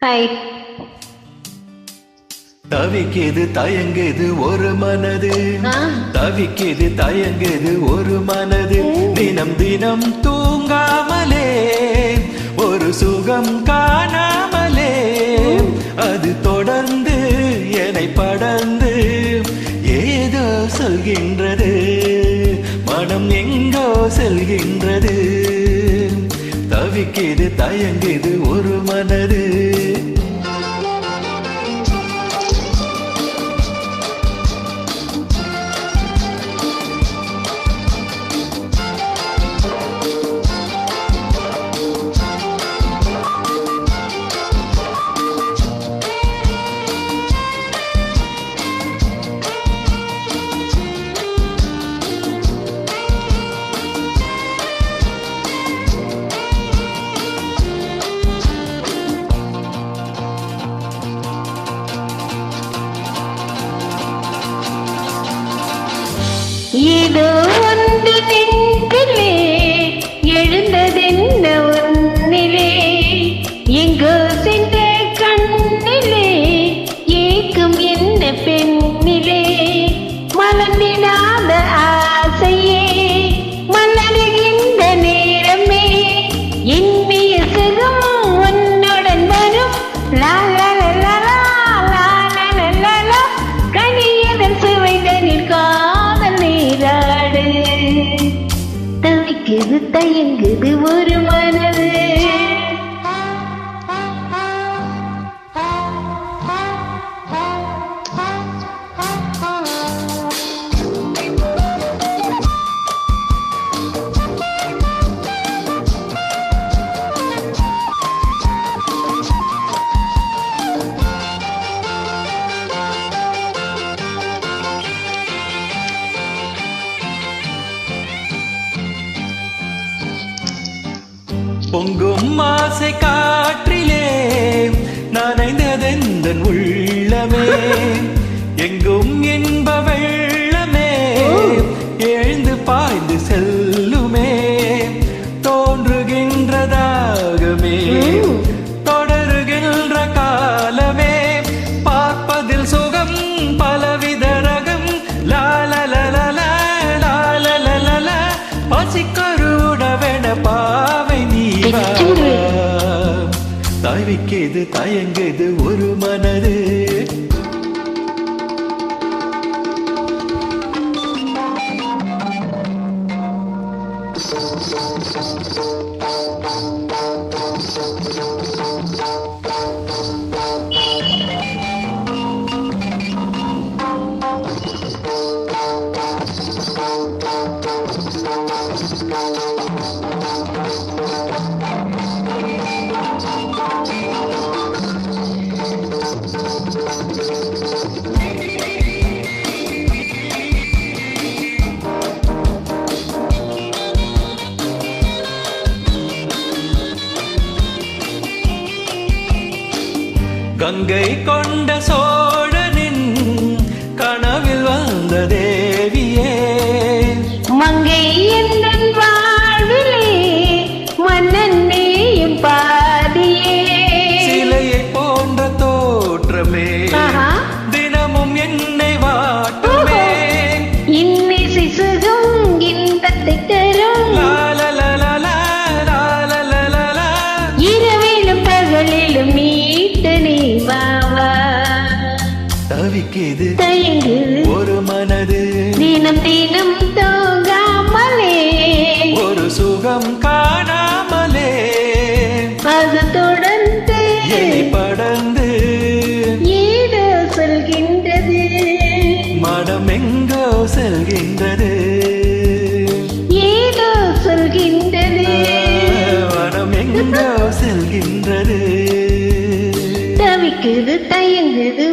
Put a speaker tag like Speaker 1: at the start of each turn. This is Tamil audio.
Speaker 1: ஹாய்.
Speaker 2: தவிக்குது தயங்குது ஒரு மனது, தவிக்குது தயங்குது ஒரு மனது, தினம் தினம் தூங்காமலே ஒரு சுகம் காணாமலே அது தொடர்ந்து என்னை படர்ந்து ஏதோ சொல்கின்றது, மனம் எங்கோ செல்கின்றது. தவிக்குது தயங்குது ஒரு மனது.
Speaker 1: ஏதோ ஒன்று நெஞ்சிலே எழுந்ததென்ன உன்னிலே, எங்கோ சென்ற கண்ணிலே ஏக்கும் என்ன பெண்ணிலே, மலர்ந்திடாத ஆசையே மலருகின்ற நேரமே, இனிய சுகம் உன்னுடன் வரும் லா லா லா லா லா லா லா லா லா, கனியதன் சுவைதனில் தவிக்குது தயங்குது ஒரு மனது.
Speaker 2: பொங்கும் ஆசை காற்றிலே நனைந்ததெந்தன் உள்ளமே, எங்கும் இன்ப வெள்ளமே எழுந்து பாய்ந்து செல்லுமே, தோன்றுகின்றதாகமே தொடருகின்ற காலமே, பார்ப்பதில் சுகம் பலவித ரகம் லாலலலலா லாலலலலா, பசிக்கருடவென பாவை நீவா. தவிக்குது தயங்குது ஒரு மனது. கங்கை கொண்ட சோழனின் கனவில் வந்த தேவியே,
Speaker 1: மங்கை எந்தன் வாழ்விலே மன்னன் நீயும் பாதியே,
Speaker 2: சிலையை போன்ற தோற்றமே தினமும் என்னை வாட்டுமே,
Speaker 1: இன்னிசை சுகம் இன்பத்தை தரும்
Speaker 2: லாலலலலா லாலலலலா,
Speaker 1: இரவிலும் பகலிலும் மீட்டு நீ வாவா.
Speaker 2: தவிக்குது
Speaker 1: தயங்குது
Speaker 2: ஒரு மனது,
Speaker 1: தினம் தினம் தூங்காமலே
Speaker 2: ஒரு சுகம் காணாமலே
Speaker 1: அது தொடர்ந்து
Speaker 2: என்னை படர்ந்து
Speaker 1: ஏதோ சொல்கின்றது,
Speaker 2: மனம் எங்கோ செல்கின்றது,
Speaker 1: ஏதோ சொல்கின்றது,
Speaker 2: மனம் எங்கோ செல்கின்றது.
Speaker 1: தவிக்குது தயங்குது